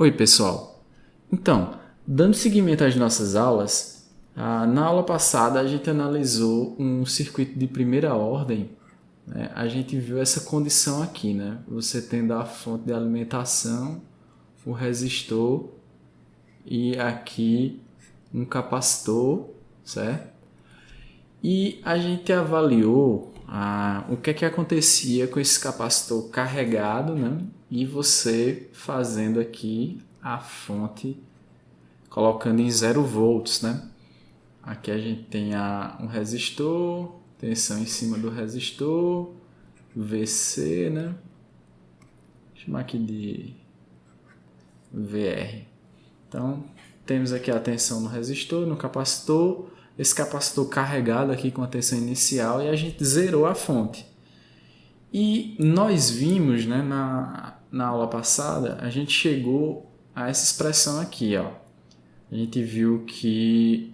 Oi, pessoal. Então, dando seguimento às nossas aulas, na aula passada a gente analisou um circuito de primeira ordem, né? A gente viu essa condição aqui, né? Você tendo a fonte de alimentação, o resistor e aqui um capacitor, certo? E a gente avaliou o que é que acontecia com esse capacitor carregado, né? E você fazendo aqui a fonte, colocando em 0 volts, né? Aqui a gente tem um resistor, tensão em cima do resistor, VC, né? Vou chamar aqui de VR. Então, temos aqui a tensão no resistor, no capacitor, esse capacitor carregado aqui com a tensão inicial e a gente zerou a fonte. E nós vimos, né, na aula passada, a gente chegou a essa expressão aqui, ó. A gente viu que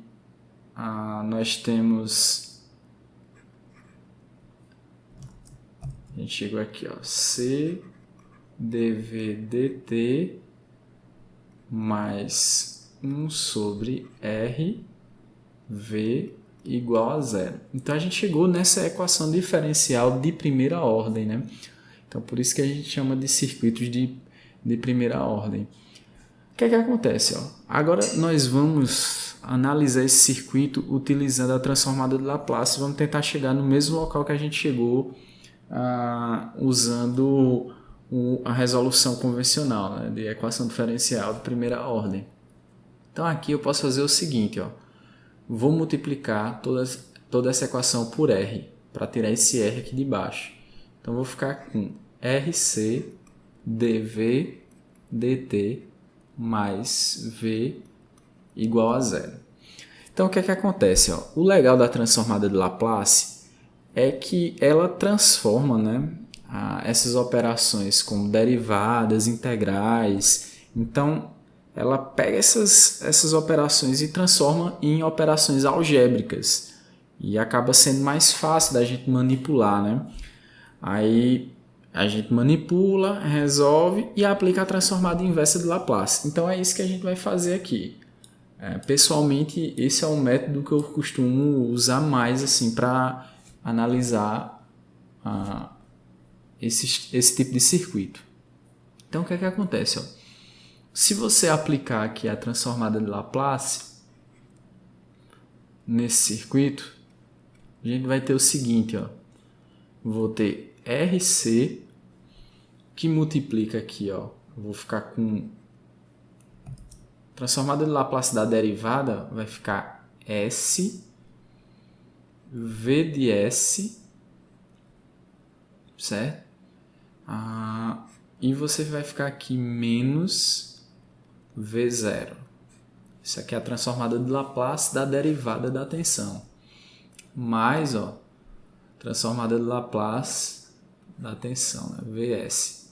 nós temos... A gente chegou aqui, ó, C dV dt mais 1 sobre R V igual a zero. Então a gente chegou nessa equação diferencial de primeira ordem, né? Então por isso que a gente chama de circuitos de primeira ordem. O que é que acontece? Ó? Agora nós vamos analisar esse circuito utilizando a transformada de Laplace. Vamos tentar chegar no mesmo local que a gente chegou usando a resolução convencional, né, de equação diferencial de primeira ordem. Então aqui eu posso fazer o seguinte, ó. Vou multiplicar toda essa equação por R, para tirar esse R aqui de baixo. Então vou ficar com RC dV dt mais V igual a zero. Então o que é que acontece? Ó? O legal da transformada de Laplace é que ela transforma, né, essas operações como derivadas, integrais. Então, ela pega essas operações e transforma em operações algébricas. E acaba sendo mais fácil da gente manipular, né? Aí a gente manipula, resolve e aplica a transformada inversa de Laplace. Então, é isso que a gente vai fazer aqui. Pessoalmente, esse é o método que eu costumo usar mais assim, para analisar esse tipo de circuito. Então, o que é que acontece? Ó? Se você aplicar aqui a transformada de Laplace nesse circuito, a gente vai ter o seguinte, ó. Vou ter RC que multiplica aqui, ó. Vou ficar com transformada de Laplace da derivada, vai ficar S V de S, certo? E você vai ficar aqui menos V0. Isso aqui é a transformada de Laplace da derivada da tensão. Mais, ó, transformada de Laplace da tensão, né? Vs.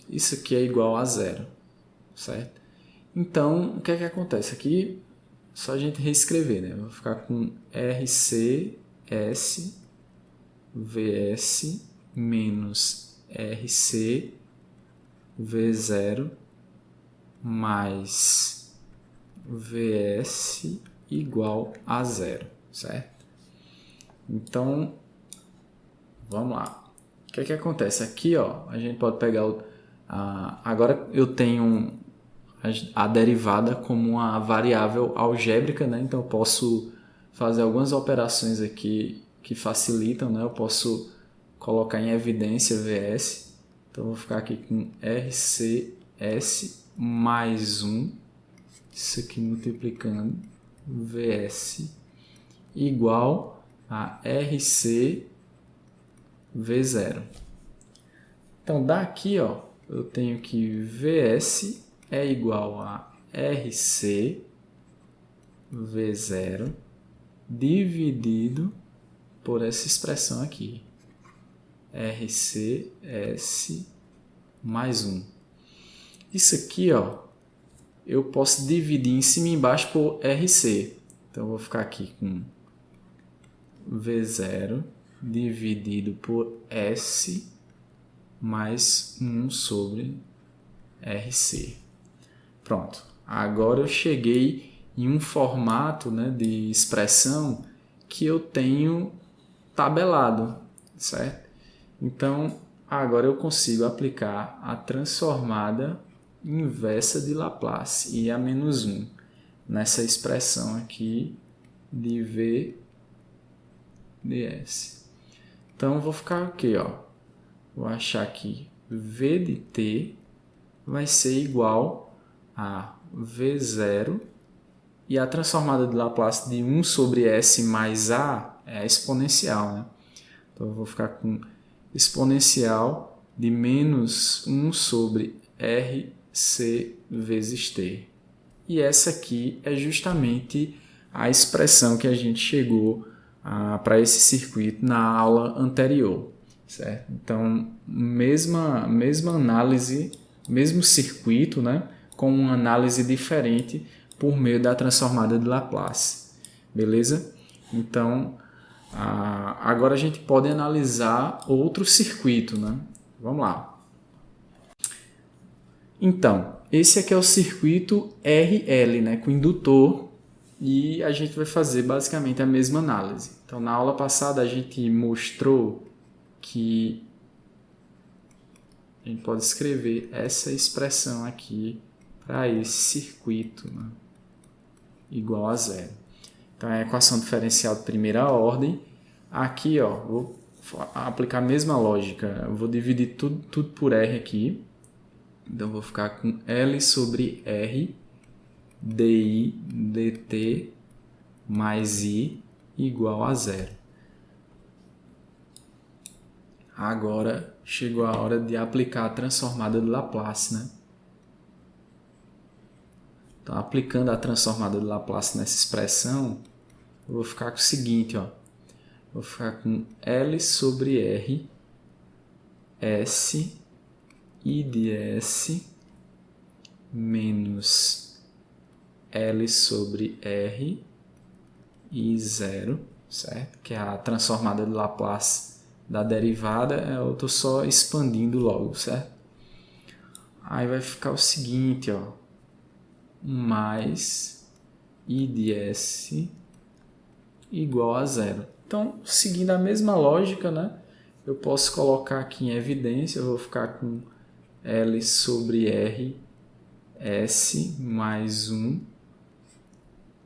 Isso aqui é igual a zero, certo? Então, o que é que acontece? Aqui, só a gente reescrever, né? Vou ficar com RCS Vs menos RC V0 mais Vs igual a zero, certo? Então, vamos lá. O que é que acontece? Aqui, ó, a gente pode pegar agora eu tenho a derivada como uma variável algébrica, né? Então eu posso fazer algumas operações aqui que facilitam, né? Eu posso colocar em evidência Vs. Então eu vou ficar aqui com RCS mais 1, isso aqui multiplicando, Vs igual a RC V0. Então daqui, ó, eu tenho que Vs é igual a RC V0 dividido por essa expressão aqui, RCS mais 1. Isso aqui, ó, eu posso dividir em cima e embaixo por RC. Então eu vou ficar aqui com V0 dividido por S mais 1 sobre RC. Pronto. Agora eu cheguei em um formato, né, de expressão que eu tenho tabelado, certo? Então, agora eu consigo aplicar a transformada inversa de Laplace, I a menos 1, nessa expressão aqui de V ds. Então, eu vou ficar aqui, ó. Vou achar que V de t vai ser igual a V0 e a transformada de Laplace de 1 sobre S mais A é a exponencial, né? Então eu vou ficar com exponencial de menos 1 sobre RC vezes T. E essa aqui é justamente a expressão que a gente chegou para esse circuito na aula anterior, certo? Então, mesma análise, mesmo circuito, né, com uma análise diferente por meio da transformada de Laplace, beleza? Então, agora a gente pode analisar outro circuito, né? Vamos lá. Então, esse aqui é o circuito RL, né, com indutor, e a gente vai fazer basicamente a mesma análise. Então, na aula passada a gente mostrou que a gente pode escrever essa expressão aqui para esse circuito, né, igual a zero. Então, é a equação diferencial de primeira ordem. Aqui, ó, vou aplicar a mesma lógica. Eu vou dividir tudo por R aqui. Então, vou ficar com L sobre R di dt mais I igual a zero. Agora chegou a hora de aplicar a transformada de Laplace, né? Então, aplicando a transformada de Laplace nessa expressão, eu vou ficar com o seguinte, ó. Vou ficar com L sobre R S I de S menos L sobre R I zero, certo? Que é a transformada de Laplace da derivada, eu estou só expandindo logo, certo? Aí vai ficar o seguinte, ó, mais I de S igual a zero. Então, seguindo a mesma lógica, né, eu posso colocar aqui em evidência, eu vou ficar com L sobre R S mais 1.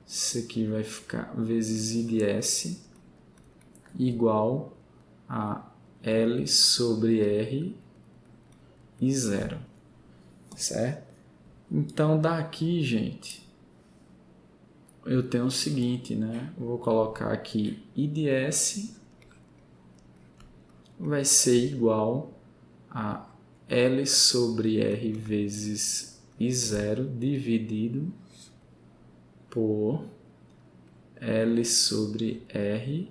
Isso aqui vai ficar vezes I de S igual a L sobre R e zero, certo? Então, daqui, gente, eu tenho o seguinte, né? Eu vou colocar aqui I de S vai ser igual a L sobre R vezes I0 dividido por L sobre R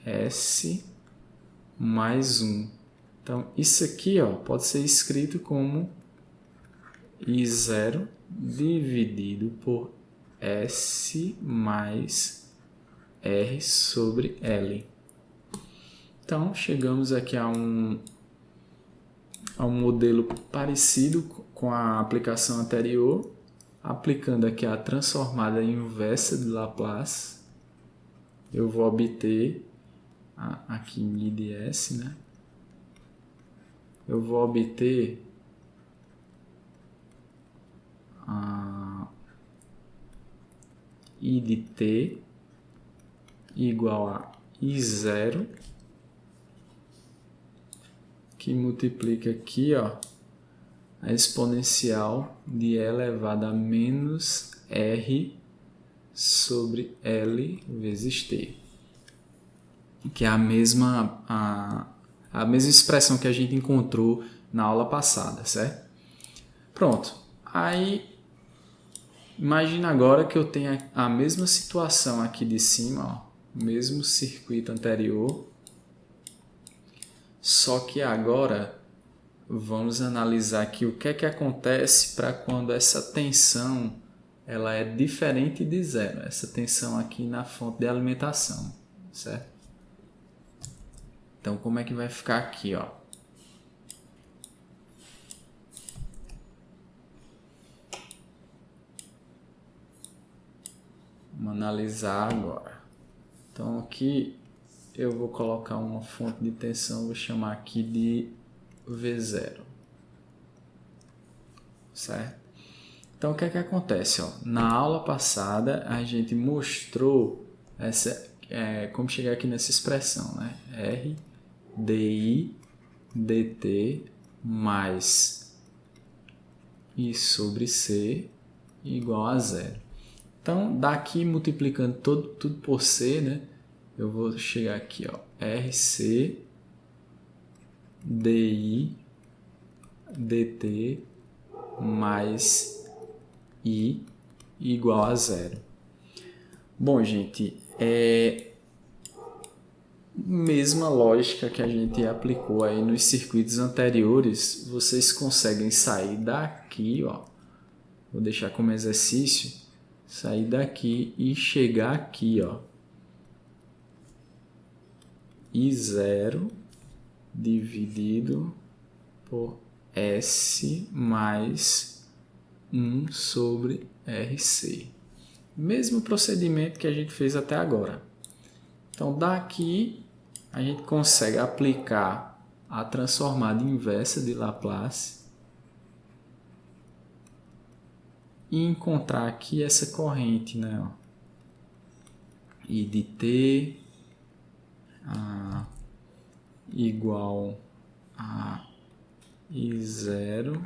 S mais 1. Então, isso aqui, ó, pode ser escrito como I0 dividido por S mais R sobre L. Então, chegamos aqui a um modelo parecido com a aplicação anterior, aplicando aqui a transformada inversa de Laplace, eu vou obter aqui em I de S, né? Eu vou obter I de t igual a I0, que multiplica aqui, ó, a exponencial de E elevado a menos R sobre L vezes T, que é a mesma expressão que a gente encontrou na aula passada, certo? Pronto. Aí, imagina agora que eu tenho a mesma situação aqui de cima, ó, mesmo circuito anterior, só que agora vamos analisar aqui o que é que acontece para quando essa tensão ela é diferente de zero, essa tensão aqui na fonte de alimentação, certo? Então, como é que vai ficar aqui, ó? Vamos analisar agora. Então aqui eu vou colocar uma fonte de tensão, vou chamar aqui de V0. Certo? Então o que é que acontece? Ó? Na aula passada a gente mostrou como chegar aqui nessa expressão, né? R dI dt mais I sobre C igual a zero. Então, daqui multiplicando tudo por C, né? Eu vou chegar aqui, ó, RC dI dt mais I igual a zero. Bom, gente, mesma lógica que a gente aplicou aí nos circuitos anteriores, vocês conseguem sair daqui, ó, vou deixar como exercício, sair daqui e chegar aqui, ó, I0 dividido por S mais 1 sobre RC. Mesmo procedimento que a gente fez até agora. Então, daqui a gente consegue aplicar a transformada inversa de Laplace e encontrar aqui essa corrente, né? Ó, I de t igual a I0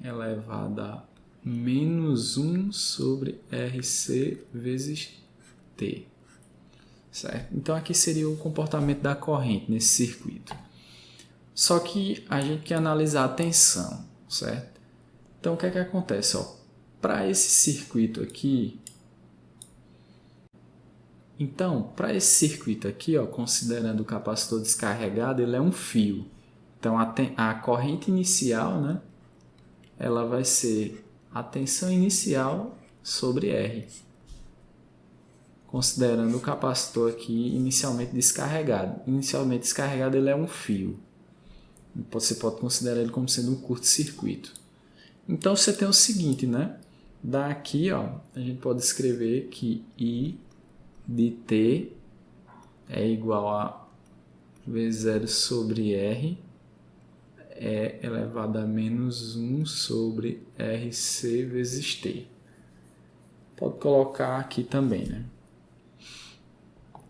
elevado a menos 1 sobre RC vezes T. Certo? Então, aqui seria o comportamento da corrente nesse circuito. Só que a gente quer analisar a tensão, certo? Então, o que é que acontece? Para esse circuito aqui, considerando o capacitor descarregado, ele é um fio. Então, a corrente inicial, né, ela vai ser a tensão inicial sobre R. Considerando o capacitor aqui inicialmente descarregado. Inicialmente descarregado, ele é um fio. Você pode considerar ele como sendo um curto-circuito. Então, você tem o seguinte, né? Daqui, ó, a gente pode escrever que I de T é igual a V0 sobre R elevado a menos 1 sobre RC vezes T. Pode colocar aqui também, né?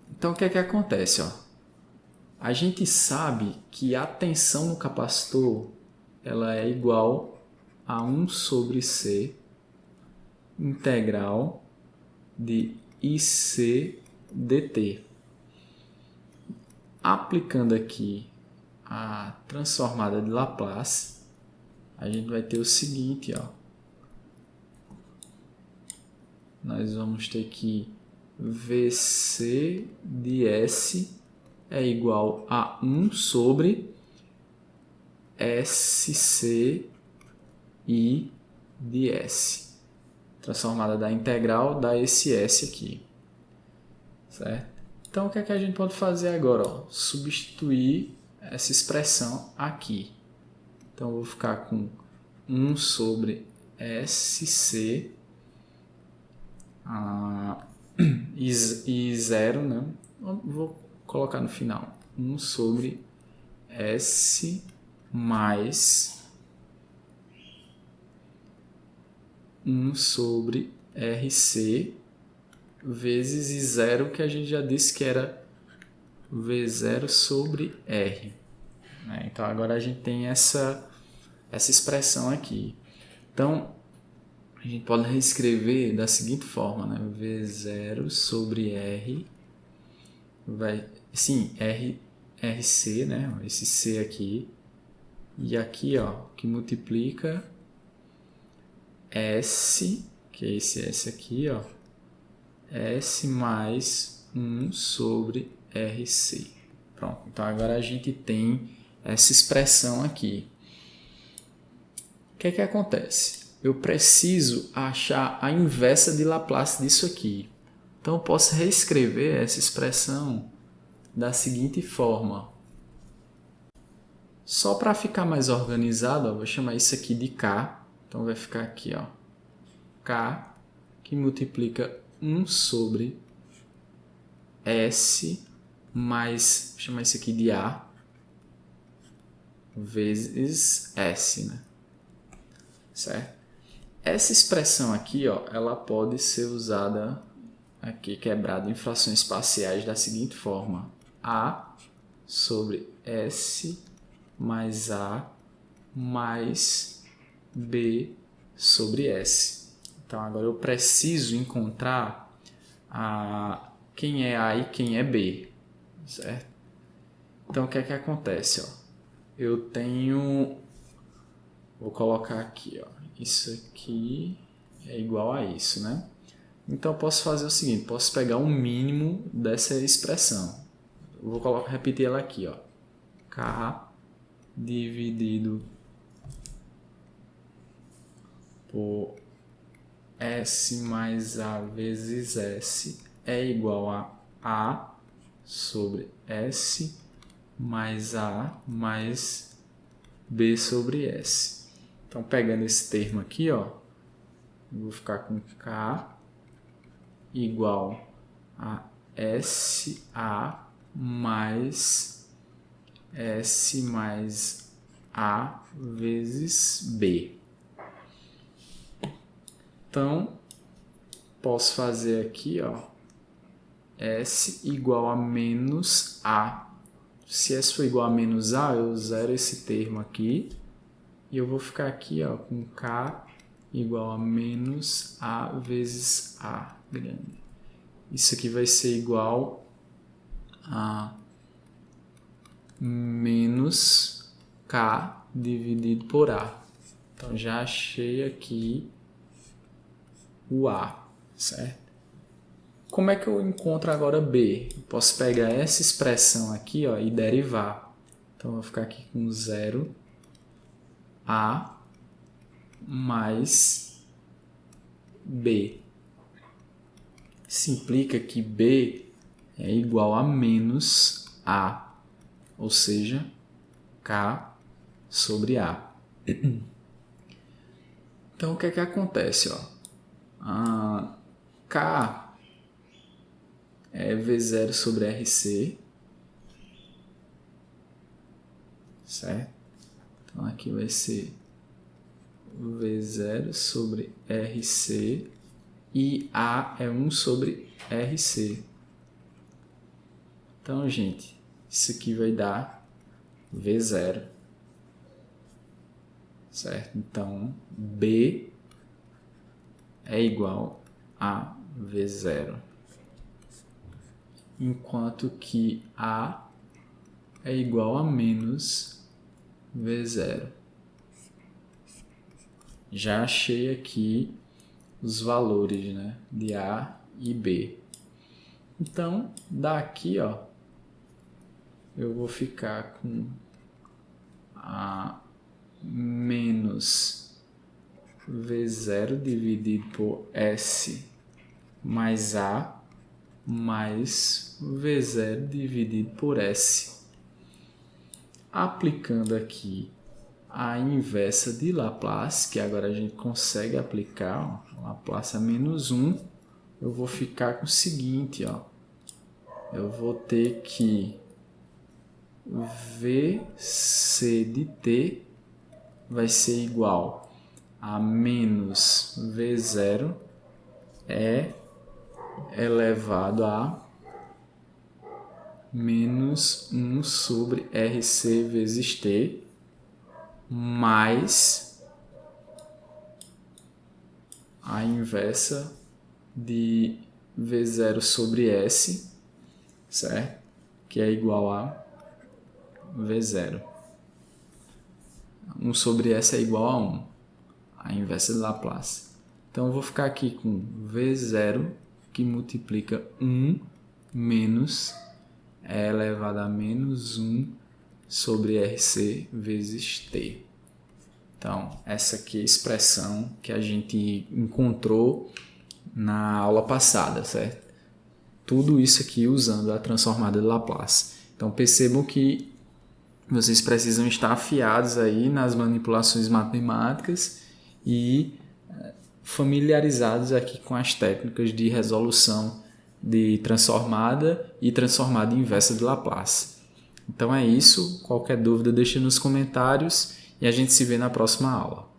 Então, o que é que acontece? A gente sabe que a tensão no capacitor ela é igual a 1 sobre C integral de IC dt. Aplicando aqui a transformada de Laplace, a gente vai ter o seguinte, ó. Nós vamos ter que VC de S é igual a 1 sobre SC I de S. Transformada da integral dá esse S aqui. Certo? Então, o que é que a gente pode fazer agora? Substituir essa expressão aqui. Então, eu vou ficar com 1 sobre SC e 0, né? Vou colocar no final 1 sobre S mais 1 sobre RC vezes I0, que a gente já disse que era V0 sobre R. Então, agora a gente tem essa expressão aqui. Então, a gente pode reescrever da seguinte forma, né? V0 sobre R RC, né? Esse C aqui. E aqui, ó, que multiplica S, que é esse S aqui, ó. S mais 1 sobre RC. Pronto. Então, agora a gente tem essa expressão aqui. O que é que acontece? Eu preciso achar a inversa de Laplace disso aqui. Então, eu posso reescrever essa expressão da seguinte forma. Só para ficar mais organizado, eu vou chamar isso aqui de K. Então vai ficar aqui, ó, K que multiplica 1 sobre S mais, vou chamar isso aqui de A, vezes S, né? Certo? Essa expressão aqui, ó, ela pode ser usada aqui, quebrada em frações parciais da seguinte forma. A sobre S mais A mais B sobre S. Então, agora eu preciso encontrar quem é A e quem é B, certo? Então, o que é que acontece? Ó? Eu tenho... Vou colocar aqui, ó. Isso aqui é igual a isso, né? Então, eu posso fazer o seguinte. Posso pegar o mínimo dessa expressão. Eu vou repetir ela aqui, ó. K dividido por S mais A vezes S é igual a A sobre S mais A mais B sobre S. Então, pegando esse termo aqui, ó, eu vou ficar com K igual a SA mais S mais A vezes B. Então, posso fazer aqui, ó, S igual a menos A. Se S for igual a menos A, eu zero esse termo aqui. E eu vou ficar aqui, ó, com K igual a menos A vezes A grande. Isso aqui vai ser igual a menos K dividido por A. Então, já achei aqui o A, certo? Como é que eu encontro agora B? Eu posso pegar essa expressão aqui, ó, e derivar. Então, eu vou ficar aqui com 0 A mais B. Isso implica que B é igual a menos A, ou seja, K sobre A. Então, o que é que acontece? Ó? K é V0 sobre RC, certo? Então, aqui vai ser V0 sobre RC e A é 1 sobre RC. Então, gente, isso aqui vai dar V0, certo? Então, B é igual a V0, enquanto que A é igual a menos V0. Já achei aqui os valores, né, de A e B. Então, daqui, ó, eu vou ficar com a menos V0 dividido por S mais A mais V0 dividido por S. Aplicando aqui a inversa de Laplace, que agora a gente consegue aplicar, ó, Laplace a menos 1, eu vou ficar com o seguinte, ó, eu vou ter que VC de t vai ser igual a menos V0 elevado a menos 1 sobre RC vezes t mais a inversa de V0 sobre S, certo? Que é igual a V0. 1 sobre S é igual a 1, a inversa de Laplace. Então, eu vou ficar aqui com V0, que multiplica 1 menos E elevado a menos 1 sobre RC vezes T. Então, essa aqui é a expressão que a gente encontrou na aula passada, certo? Tudo isso aqui usando a transformada de Laplace. Então, percebam que vocês precisam estar afiados aí nas manipulações matemáticas e familiarizados aqui com as técnicas de resolução de transformada e transformada inversa de Laplace. Então é isso, qualquer dúvida deixe nos comentários e a gente se vê na próxima aula.